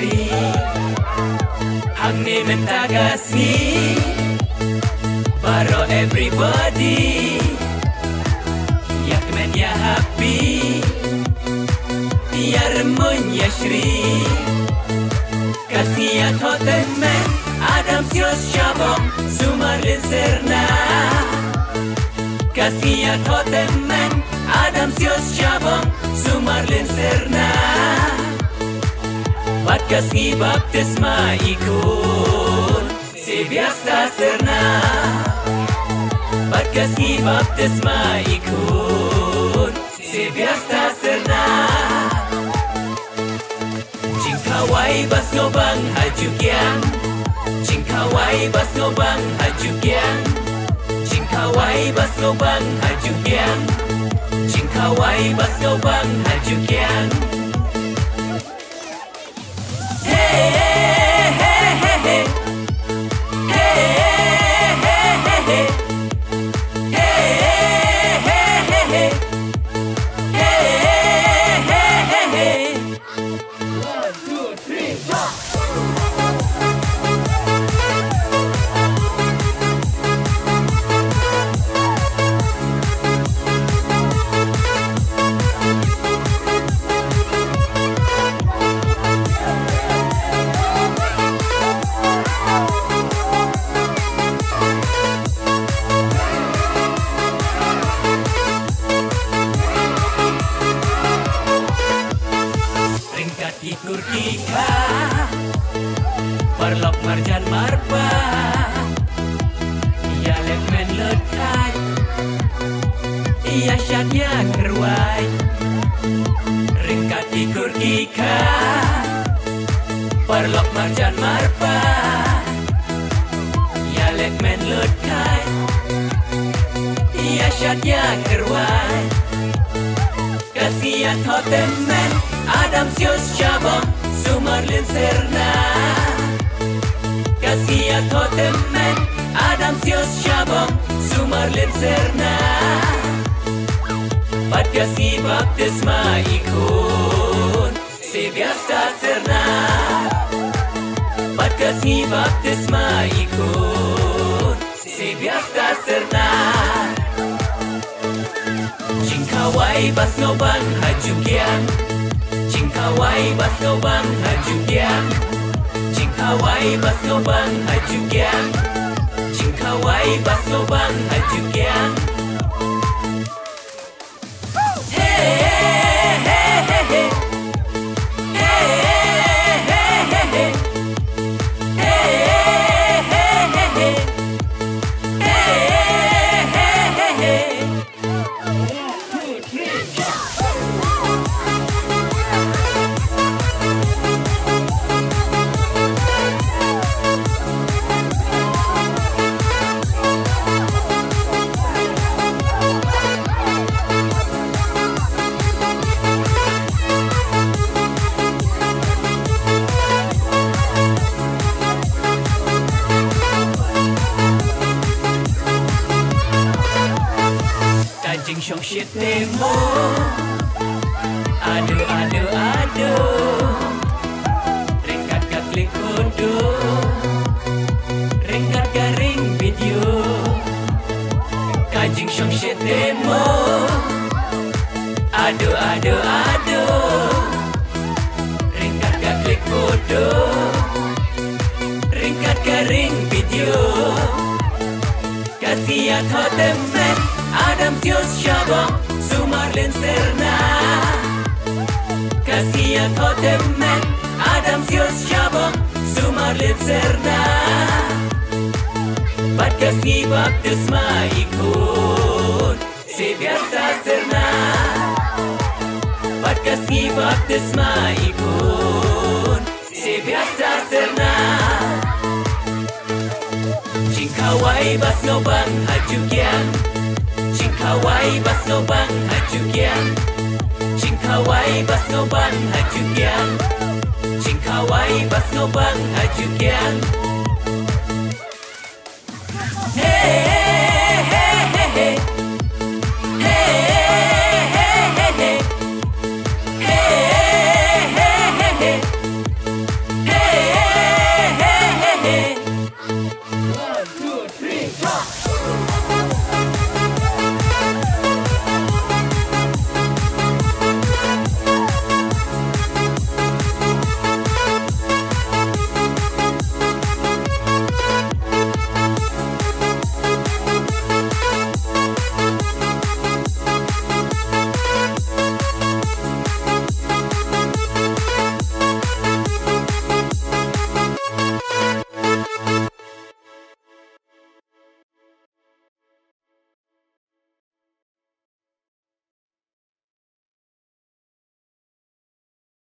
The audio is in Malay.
yashri Hangne mentagasni Baro everybody Yakmen ya happy Yarmun yashri Kasih Tottenham Adam sios shabong Sumarlin serna Kasih Tottenham Adam sios shabong Sumarlin serna Bat kasih baptisma ikut Sebiasta serna Bat kasih baptisma ikut Sebiasta serna Kawai bas ngobang hajukian Kawai bas ngobang hajukian Kawai bas ngobang hajukian Kawai bas ngobang hajukian Hey hey hey hey Hey hey hey hey Hey hey hey hey Ikur ika Perlok marjan marpa Ia lekmen lekai Ia syadnya kerwai Ringkat ikur ika Perlok marjan marpa Ia lekmen lekai Ia syadnya kerwai Kasih Tottenham Adam sios shabong Sumarlin serna Kasih Tottenham Adam sios shabong Sumarlin serna Bat kasih baptisma ikut Sebiasta serna Bat kasih baptisma ikut Sebiasta serna Kawai bas ngobang hajukian Kawai bas ngobang hajukian Kawai bas ngobang hajukian Kawai bas ngobang hajukian Hey hey hey hey Hey hey hey hey Hey hey hey hey Hey hey hey hey Jing shong shit nemo Ado ado ado Ringkat ka klik kodo Ringkat ka ring video Kajing shong shit nemo Ado ado ado Ringkat ka klik kodo Ringkat ka ring video Kasih Tottenham Adam sios shabong Sumarlin serna Kasih Tottenham Adam sios shabong Sumarlin serna Bat kasih baptisma ikut Sebiasta serna Bat kasih baptisma ikut Sebiasta serna Kawai bas ngobang hajukian Kawai bas ngobang hajukian Kawai bas ngobang hajukian Kawai bas ngobang hajukian